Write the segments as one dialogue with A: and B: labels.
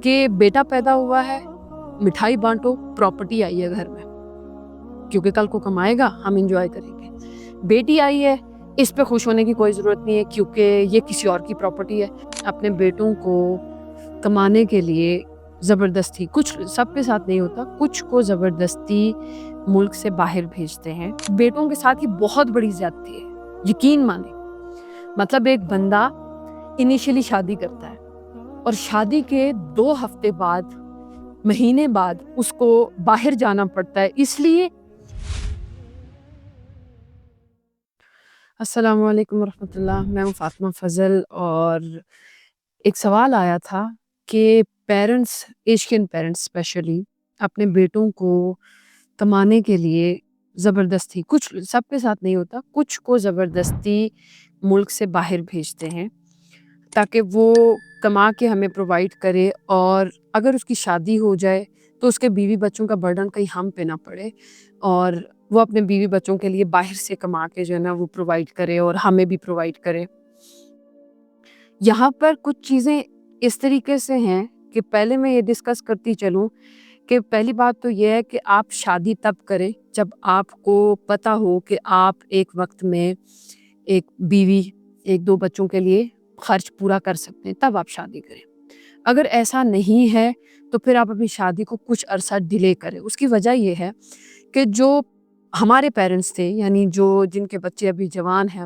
A: کہ بیٹا پیدا ہوا ہے، مٹھائی بانٹو، پراپرٹی آئی ہے گھر میں، کیونکہ کل کو کمائے گا، ہم انجوائے کریں گے۔ بیٹی آئی ہے، اس پہ خوش ہونے کی کوئی ضرورت نہیں ہے کیونکہ یہ کسی اور کی پراپرٹی ہے۔ اپنے بیٹوں کو کمانے کے لیے زبردستی، کچھ سب کے ساتھ نہیں ہوتا، کچھ کو زبردستی ملک سے باہر بھیجتے ہیں۔ بیٹوں کے ساتھ یہ بہت بڑی زیادتی ہے، یقین مانیں۔ مطلب ایک بندہ انیشلی شادی کرتا ہے اور شادی کے 2 ہفتے بعد، مہینے بعد اس کو باہر جانا پڑتا ہے، اس لیے۔ السلام علیکم ورحمۃ اللہ، میں ہوں فاطمہ فضل، اور ایک سوال آیا تھا کہ پیرنٹس، ایشین پیرنٹس اسپیشلی، اپنے بیٹوں کو کمانے کے لیے زبردستی، کچھ سب کے ساتھ نہیں ہوتا، کچھ کو زبردستی ملک سے باہر بھیجتے ہیں تاکہ وہ کما کے ہمیں پرووائڈ کرے، اور اگر اس کی شادی ہو جائے تو اس کے بیوی بچوں کا برڈن کہیں ہم پہ نہ پڑے، اور وہ اپنے بیوی بچوں کے لیے باہر سے کما کے جو ہے نا وہ پرووائڈ کرے اور ہمیں بھی پرووائڈ کرے۔ یہاں پر کچھ چیزیں اس طریقے سے ہیں کہ پہلے میں یہ ڈسکس کرتی چلوں کہ پہلی بات تو یہ ہے کہ آپ شادی تب کریں جب آپ کو پتہ ہو کہ آپ ایک وقت میں ایک بیوی، 1-2 بچوں کے لیے خرچ پورا کر سکتے ہیں، تب آپ شادی کریں۔ اگر ایسا نہیں ہے تو پھر آپ اپنی شادی کو کچھ عرصہ ڈیلے کریں۔ اس کی وجہ یہ ہے کہ جو ہمارے پیرنٹس تھے، یعنی جن کے بچے ابھی جوان ہیں،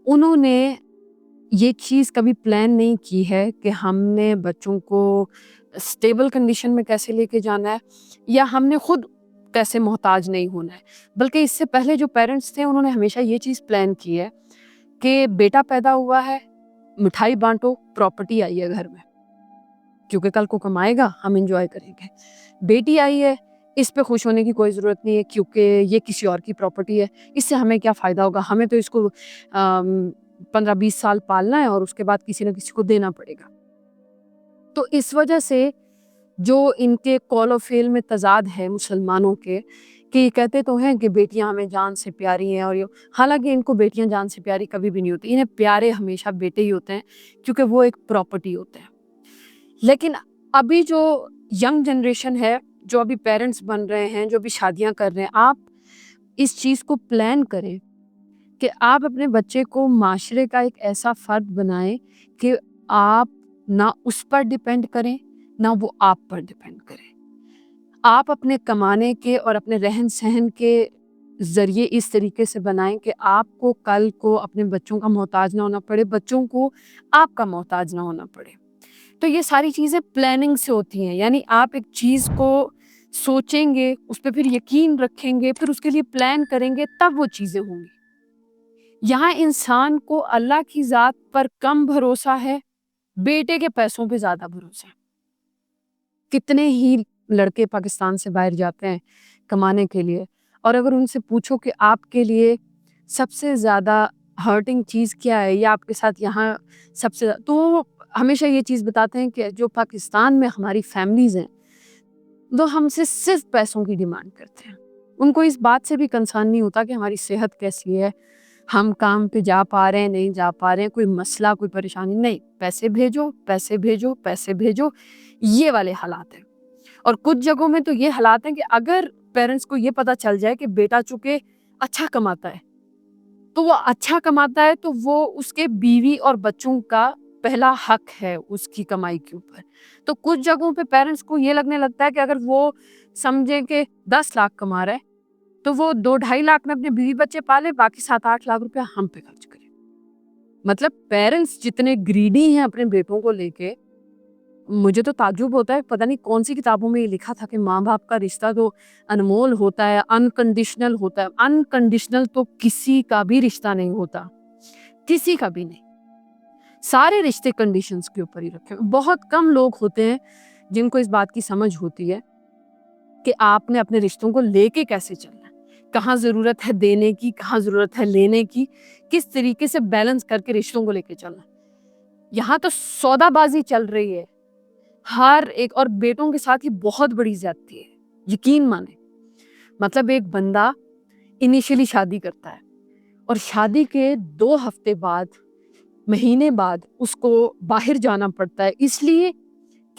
A: انہوں نے یہ چیز کبھی پلان نہیں کی ہے کہ ہم نے بچوں کو اسٹیبل کنڈیشن میں کیسے لے کے جانا ہے، یا ہم نے خود کیسے محتاج نہیں ہونا ہے۔ بلکہ اس سے پہلے جو پیرنٹس تھے انہوں نے ہمیشہ یہ چیز پلان کی ہے کہ بیٹا پیدا ہوا ہے، مٹھائی بانٹو، پراپرٹی آئی ہے گھر میں، کیونکہ کل کو کمائے گا، ہم انجوائے کریں گے۔ بیٹی آئی ہے، اس پہ خوش ہونے کی کوئی ضرورت نہیں ہے کیونکہ یہ کسی اور کی پراپرٹی ہے، اس سے ہمیں کیا فائدہ ہوگا، ہمیں تو اس کو 15-20 سال پالنا ہے اور اس کے بعد کسی نہ کسی کو دینا پڑے گا۔ تو اس وجہ سے جو ان کے قول و فعل میں تضاد ہے مسلمانوں کے، کہ یہ کہتے تو ہیں کہ بیٹیاں ہمیں جان سے پیاری ہیں، اور حالانکہ ان کو بیٹیاں جان سے پیاری کبھی بھی نہیں ہوتی، انہیں پیارے ہمیشہ بیٹے ہی ہوتے ہیں کیونکہ وہ ایک پراپرٹی ہوتے ہیں۔ لیکن ابھی جو ینگ جنریشن ہے، جو ابھی پیرنٹس بن رہے ہیں، جو ابھی شادیاں کر رہے ہیں، آپ اس چیز کو پلان کریں کہ آپ اپنے بچے کو معاشرے کا ایک ایسا فرد بنائیں کہ آپ نہ اس پر ڈیپینڈ کریں، نہ وہ آپ پر ڈیپینڈ کریں۔ آپ اپنے کمانے کے اور اپنے رہن سہن کے ذریعے اس طریقے سے بنائیں کہ آپ کو کل کو اپنے بچوں کا محتاج نہ ہونا پڑے، بچوں کو آپ کا محتاج نہ ہونا پڑے۔ تو یہ ساری چیزیں پلاننگ سے ہوتی ہیں، یعنی آپ ایک چیز کو سوچیں گے، اس پہ پھر یقین رکھیں گے، پھر اس کے لیے پلان کریں گے، تب وہ چیزیں ہوں گی۔ یہاں انسان کو اللہ کی ذات پر کم بھروسہ ہے، بیٹے کے پیسوں پہ زیادہ بھروسہ ہے۔ کتنے ہی لڑکے پاکستان سے باہر جاتے ہیں کمانے کے لیے، اور اگر ان سے پوچھو کہ آپ کے لیے سب سے زیادہ ہرٹنگ چیز کیا ہے، یا آپ کے ساتھ یہاں سب سے زیادہ، تو وہ ہمیشہ یہ چیز بتاتے ہیں کہ جو پاکستان میں ہماری فیملیز ہیں وہ ہم سے صرف پیسوں کی ڈیمانڈ کرتے ہیں۔ ان کو اس بات سے بھی کنسرن نہیں ہوتا کہ ہماری صحت کیسی ہے، ہم کام پہ جا پا رہے ہیں نہیں جا پا رہے ہیں، کوئی مسئلہ کوئی پریشانی نہیں، پیسے بھیجو پیسے بھیجو پیسے بھیجو، یہ والے حالات ہیں۔ اور کچھ جگہوں میں تو یہ حالات ہیں کہ اگر پیرنٹس کو یہ پتہ چل جائے کہ بیٹا چونکہ اچھا کماتا ہے، تو وہ اچھا کماتا ہے تو وہ اس کے بیوی اور بچوں کا پہلا حق ہے اس کی کمائی کے اوپر۔ تو کچھ جگہوں پہ پیرنٹس کو یہ لگنے لگتا ہے کہ اگر وہ سمجھے کہ 10 لاکھ کما رہا ہے تو وہ 2-2.5 لاکھ میں اپنے بیوی بچے پالے، باقی 7-8 لاکھ روپیہ ہم پہ خرچ کرے۔ مطلب پیرنٹس جتنے گریڈی ہیں اپنے بیٹوں کو لے کے، مجھے تو تعجب ہوتا ہے، پتہ نہیں کون سی کتابوں میں یہ لکھا تھا کہ ماں باپ کا رشتہ تو انمول ہوتا ہے، انکنڈیشنل ہوتا ہے۔ انکنڈیشنل تو کسی کا بھی رشتہ نہیں ہوتا، کسی کا بھی نہیں۔ سارے رشتے کنڈیشنز کے اوپر ہی رکھے ہیں۔ بہت کم لوگ ہوتے ہیں جن کو اس بات کی سمجھ ہوتی ہے کہ آپ نے اپنے رشتوں کو لے کے کیسے چلنا ہے، کہاں ضرورت ہے دینے کی، کہاں ضرورت ہے لینے کی، کس طریقے سے بیلنس کر کے رشتوں کو لے کے چلنا ہے۔ یہاں تو سودا بازی چل رہی ہے ہر ایک، اور بیٹوں کے ساتھ یہ بہت بڑی زیادتی ہے، یقین مانیں۔ مطلب ایک بندہ انیشلی شادی کرتا ہے اور شادی کے 2 ہفتے بعد، مہینے بعد اس کو باہر جانا پڑتا ہے، اس لیے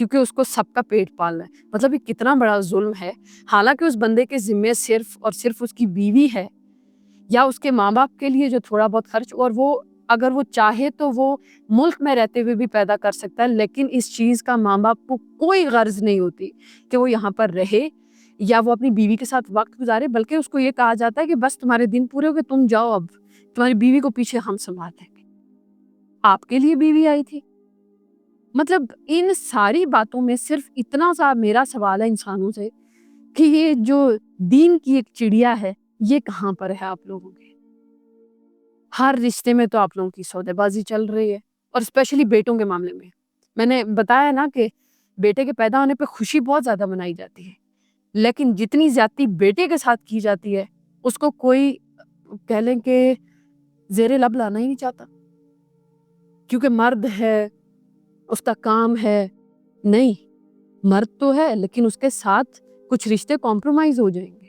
A: کیونکہ اس کو سب کا پیٹ پالنا ہے. مطلب یہ کتنا بڑا ظلم ہے. حالانکہ اس بندے کے ذمے صرف اور صرف اس کی بیوی ہے یا اس کے ماں باپ کے لیے جو تھوڑا بہت خرچ، اور وہ اگر وہ چاہے تو وہ ملک میں رہتے ہوئے بھی پیدا کر سکتا ہے، لیکن اس چیز کا ماں باپ کو کوئی غرض نہیں ہوتی کہ وہ یہاں پر رہے یا وہ اپنی بیوی کے ساتھ وقت گزارے، بلکہ اس کو یہ کہا جاتا ہے کہ بس تمہارے دن پورے ہو گئے، تم جاؤ، اب تمہاری بیوی کو پیچھے ہم سنبھال لیں گے. آپ کے لیے بیوی آئی تھی. مطلب ان ساری باتوں میں صرف اتنا سا میرا سوال ہے انسانوں سے کہ یہ جو دین کی ایک چڑیا ہے یہ کہاں پر ہے آپ لوگوں کے. ہر رشتے میں تو آپ لوگوں کی سودے بازی چل رہی ہے، اور اسپیشلی بیٹوں کے معاملے میں نے بتایا نا کہ بیٹے کے پیدا ہونے پہ خوشی بہت زیادہ منائی جاتی ہے، لیکن جتنی زیادتی بیٹے کے ساتھ کی جاتی ہے اس کو کوئی کہہ لیں کہ زیر لب لانا ہی نہیں چاہتا، کیونکہ مرد ہے، اس کا کام ہے. نہیں، مرد تو ہے لیکن اس کے ساتھ کچھ رشتے کمپرومائز ہو جائیں گے.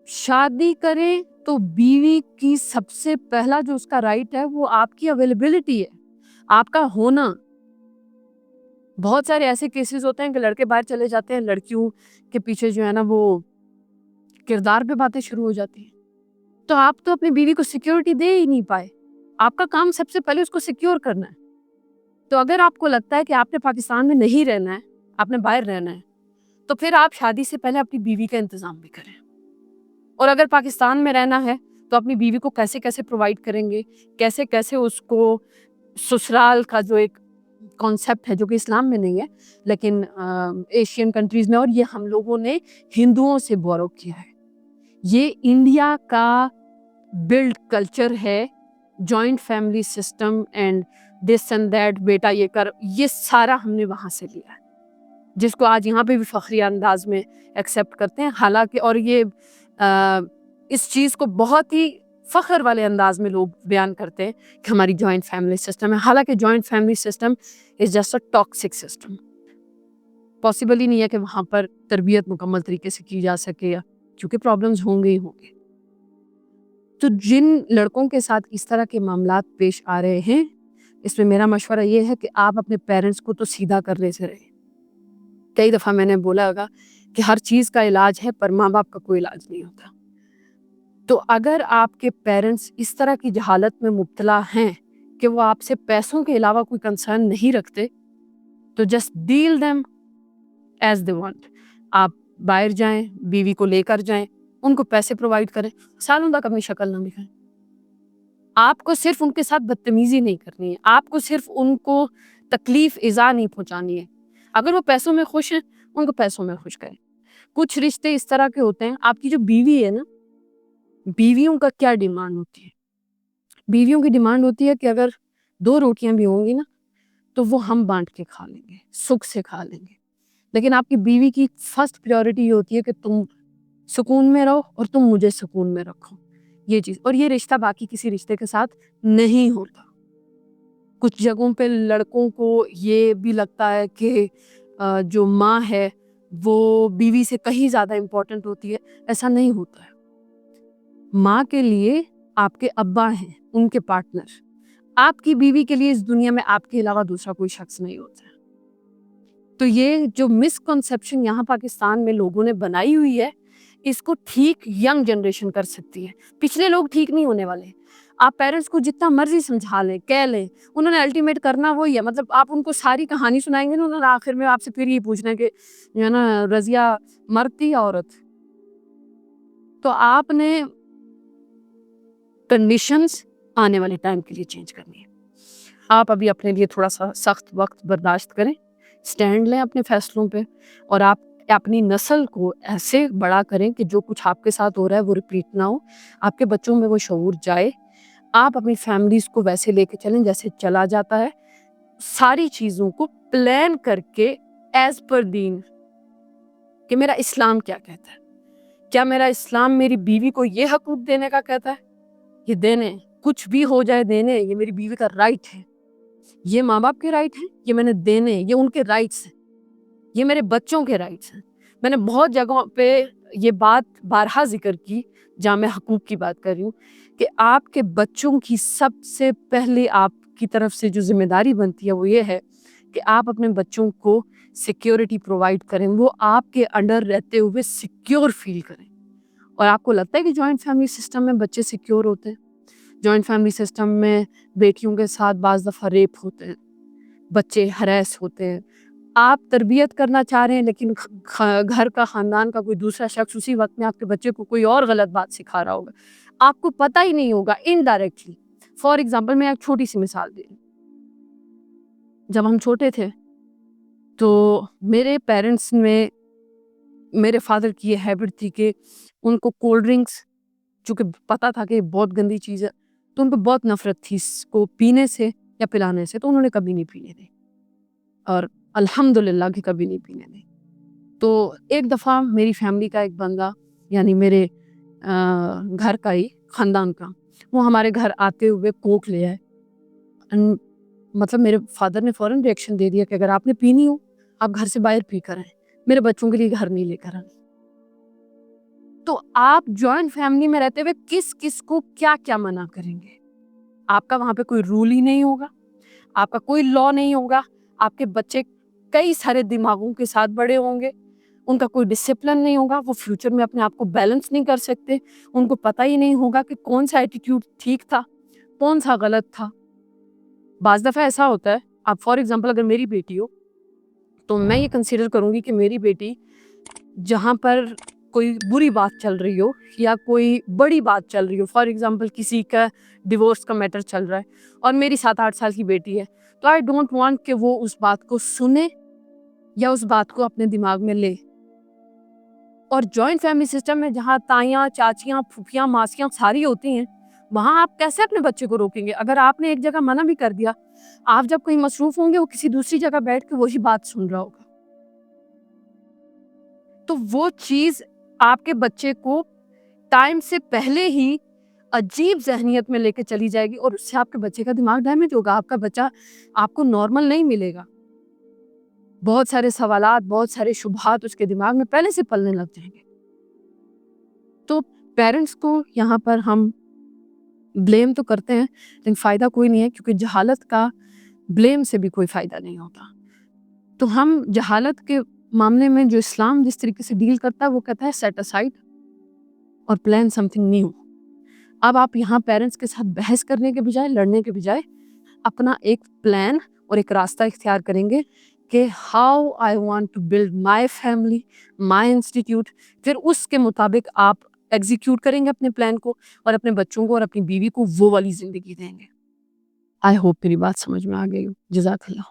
A: شادی کریں تو بیوی کی سب سے پہلا جو اس کا رائٹ ہے وہ آپ کی اویلیبلٹی ہے، آپ کا ہونا. بہت سارے ایسے کیسز ہوتے ہیں کہ لڑکے باہر چلے جاتے ہیں، لڑکیوں کے پیچھے جو ہے نا وہ کردار پہ باتیں شروع ہو جاتی ہیں. تو آپ تو اپنی بیوی کو سیکیورٹی دے ہی نہیں پائے. آپ کا کام سب سے پہلے اس کو سیکیور کرنا ہے. تو اگر آپ کو لگتا ہے کہ آپ نے پاکستان میں نہیں رہنا ہے، آپ نے باہر رہنا ہے، تو پھر آپ شادی سے پہلے اپنی بیوی کا انتظام بھی کریں. اور اگر پاکستان میں رہنا ہے تو اپنی بیوی کو کیسے کیسے پرووائڈ کریں گے، کیسے کیسے اس کو سسرال کا جو ایک کانسیپٹ ہے جو کہ اسلام میں نہیں ہے لیکن ایشین کنٹریز میں، اور یہ ہم لوگوں نے ہندوؤں سے بورو کیا ہے. یہ انڈیا کا بلڈ کلچر ہے، joint family system and this and that, بیٹا یہ کر، یہ سارا ہم نے وہاں سے لیا ہے، جس کو آج یہاں پہ بھی فخریہ انداز میں ایکسیپٹ کرتے ہیں. حالانکہ اور یہ اس چیز کو بہت ہی فخر والے انداز میں لوگ بیان کرتے ہیں کہ ہماری جوائنٹ فیملی سسٹم ہے. حالانکہ joint family system is just a toxic system. Possible ہی نہیں ہے کہ وہاں پر تربیت مکمل طریقے سے کی جا سکے، کیونکہ پرابلمز ہوں گے ہی ہوں گے. تو جن لڑکوں کے ساتھ اس طرح کے معاملات پیش آ رہے ہیں، اس میں میرا مشورہ یہ ہے کہ آپ اپنے پیرنٹس کو تو سیدھا کرنے سے رہیں. کئی دفعہ میں نے بولا ہوگا کہ ہر چیز کا علاج ہے پر ماں باپ کا کوئی علاج نہیں ہوتا. تو اگر آپ کے پیرنٹس اس طرح کی جہالت میں مبتلا ہیں کہ وہ آپ سے پیسوں کے علاوہ کوئی کنسرن نہیں رکھتے، تو just deal them as they want. آپ باہر جائیں، بیوی کو لے کر جائیں، ان کو پیسے پرووائڈ کریں، سالوں تک اپنی شکل نہ دکھائیں. آپ کو صرف ان کے ساتھ بدتمیزی نہیں کرنی ہے، آپ کو صرف ان کو تکلیف ایذا نہیں پہنچانی ہے. اگر وہ پیسوں میں خوش ہیں ان کو پیسوں میں خوش کریں. کچھ رشتے اس طرح کے ہوتے ہیں، آپ کی جو بیوی ہے نا، بیویوں کا کیا ڈیمانڈ ہوتی ہے؟ بیویوں کی ڈیمانڈ ہوتی ہے کہ اگر 2 روٹیاں بھی ہوں گی نا تو وہ ہم بانٹ کے کھا لیں گے، سکھ سے کھا لیں گے. لیکن آپ کی بیوی کی فرسٹ پریورٹی یہ ہوتی ہے کہ تم سکون میں رہو اور تم مجھے سکون میں رکھو. یہ چیز، اور یہ رشتہ باقی کسی رشتے کے ساتھ نہیں ہوتا. کچھ جگہوں پہ لڑکوں کو یہ بھی لگتا ہے کہ جو ماں ہے وہ بیوی سے کہیں زیادہ امپورٹنٹ ہوتی ہے. ایسا نہیں ہوتا ہے. ماں کے لیے آپ کے ابا ہیں، ان کے پارٹنر. آپ کی بیوی کے لیے اس دنیا میں آپ کے علاوہ دوسرا کوئی شخص نہیں ہوتا ہے. تو یہ جو مسکنسیپشن یہاں پاکستان میں لوگوں نے بنائی ہوئی ہے، اس کو ٹھیک ینگ جنریشن کر سکتی ہے. پچھلے لوگ ٹھیک نہیں ہونے والے. آپ پیرنٹس کو جتنا مرضی سمجھا لیں، کہہ لیں، انہوں نے الٹیمیٹ کرنا وہی ہے. مطلب آپ ان کو ساری کہانی سنائیں گے نا، انہوں نے آخر میں آپ سے پھر یہ پوچھنا ہے کہ جو ہے نا رضیہ مرد تھی یا عورت. تو آپ نے کنڈیشنز آنے والے ٹائم کے لیے چینج کرنی ہے. آپ ابھی اپنے لیے تھوڑا سا سخت وقت برداشت کریں، سٹینڈ لیں اپنے فیصلوں پہ، اور آپ اپنی نسل کو ایسے بڑا کریں کہ جو کچھ آپ کے ساتھ ہو رہا ہے وہ ریپیٹ نہ ہو. آپ کے بچوں میں وہ شعور جائے. آپ اپنی فیملیز کو ویسے لے کے چلیں جیسے چلا جاتا ہے. ساری چیزوں کو پلان کر کے ایز پر دین کہ میرا اسلام کیا کہتا ہے. کیا میرا اسلام میری بیوی کو یہ حقوق دینے کا کہتا ہے؟ یہ دینے، کچھ بھی ہو جائے دینے، یہ میری بیوی کا رائٹ ہے. یہ ماں باپ کے رائٹ ہیں، یہ میں نے دینے، یہ ان کے رائٹس ہیں، یہ میرے بچوں کے رائٹس ہیں. میں نے بہت جگہوں پہ یہ بات بارہا ذکر کی جہاں میں حقوق کی بات کر رہی ہوں کہ آپ کے بچوں کی سب سے پہلے آپ کی طرف سے جو ذمہ داری بنتی ہے وہ یہ ہے کہ آپ اپنے بچوں کو سیکیورٹی پرووائڈ کریں، وہ آپ کے انڈر رہتے ہوئے سیکیور فیل کریں. اور آپ کو لگتا ہے کہ جوائنٹ فیملی سسٹم میں بچے سیکیور ہوتے ہیں؟ جوائنٹ فیملی سسٹم میں بیٹیوں کے ساتھ بعض دفعہ ریپ ہوتے ہیں، بچے ہراس ہوتے ہیں. آپ تربیت کرنا چاہ رہے ہیں لیکن گھر کا خاندان کا کوئی دوسرا شخص اسی وقت میں آپ کے بچے کو کوئی اور غلط بات سکھا رہا ہوگا، آپ کو پتہ ہی نہیں ہوگا انڈائریکٹلی. فار ایگزامپل میں ایک چھوٹی سی مثال دے رہی ہوں. جب ہم چھوٹے تھے تو میرے پیرنٹس میں میرے فادر کی یہ ہیبٹ تھی کہ ان کو کولڈ ڈرنکس، چونکہ پتہ تھا کہ یہ بہت گندی چیز ہے، تو ان کو بہت نفرت تھی اس کو پینے سے یا پلانے سے، تو انہوں نے کبھی نہیں پینے دی، اور الحمدللہ کہ کبھی نہیں پینے دی. تو ایک دفعہ میری فیملی کا ایک بندہ، یعنی میرے گھر کا ہی خاندان کا، وہ ہمارے گھر آتے ہوئے کوک لے آئے. مطلب میرے فادر نے فوراً ریئیکشن دے دیا کہ اگر آپ نے پینی ہو آپ گھر سے باہر پی کر آئیں، میرے بچوں کے لیے گھر نہیں لے کر آئیں. تو آپ جوائنٹ فیملی میں رہتے ہوئے کس کس کو کیا کیا منع کریں گے؟ آپ کا وہاں پہ کوئی رول ہی نہیں ہوگا، آپ کا کوئی لا نہیں ہوگا. آپ کے بچے کئی سارے دماغوں کے ساتھ بڑے ہوں گے، ان کا کوئی ڈسپلن نہیں ہوگا، وہ فیوچر میں اپنے آپ کو بیلنس نہیں کر سکتے، ان کو پتہ ہی نہیں ہوگا کہ کون سا ایٹیٹیوڈ ٹھیک تھا کون سا غلط تھا. بعض دفعہ ایسا ہوتا ہے، آپ فار ایگزامپل اگر میری بیٹی ہو تو میں یہ کنسیڈر کروں گی کہ میری بیٹی جہاں پر کوئی بری بات چل رہی ہو یا کوئی بڑی بات چل رہی ہو، فار ایگزامپل کسی کا ڈیورس کا میٹر چل رہا ہے اور میری 7-8 سال کی بیٹی ہے، تو آئی ڈونٹ وانٹ کہ وہ اس بات کو سنے یا اس بات کو اپنے دماغ میں لے. اور جوائنٹ فیملی سسٹم میں جہاں تائیاں، چاچیاں، پھوپھیاں، ماسیاں ساری ہوتی ہیں، وہاں آپ کیسے اپنے بچے کو روکیں گے؟ اگر آپ نے ایک جگہ منع بھی کر دیا، آپ جب کہیں مصروف ہوں گے وہ کسی دوسری جگہ بیٹھ کے وہی بات سن رہا ہوگا، تو وہ چیز آپ کے بچے کو ٹائم سے پہلے ہی عجیب ذہنیت میں لے کے چلی جائے گی، اور اس سے آپ کے بچے کا دماغ ڈیمیج ہوگا. آپ کا بچہ آپ کو نارمل نہیں ملے گا، بہت سارے سوالات، بہت سارے شبہات اس کے دماغ میں پہلے سے پلنے لگ جائیں گے. تو پیرنٹس کو یہاں پر ہم بلیم تو کرتے ہیں لیکن فائدہ کوئی نہیں ہے، کیونکہ جہالت کا بلیم سے بھی کوئی فائدہ نہیں ہوتا. تو ہم جہالت کے معاملے میں جو اسلام جس طریقے سے ڈیل کرتا ہے وہ کہتا ہے سیٹ اسائڈ اور پلان سم تھنگ نیو. اب آپ یہاں پیرنٹس کے ساتھ بحث کرنے کے بجائے، لڑنے کے بجائے اپنا ایک پلان اور ایک راستہ اختیار کریں گے کہ how I want to build my family, my institute. پھر اس کے مطابق آپ ایگزیکیوٹ کریں گے اپنے پلان کو، اور اپنے بچوں کو اور اپنی بیوی کو وہ والی زندگی دیں گے. آئی ہوپ میری بات سمجھ میں آ گئی ہو. جزاک اللہ.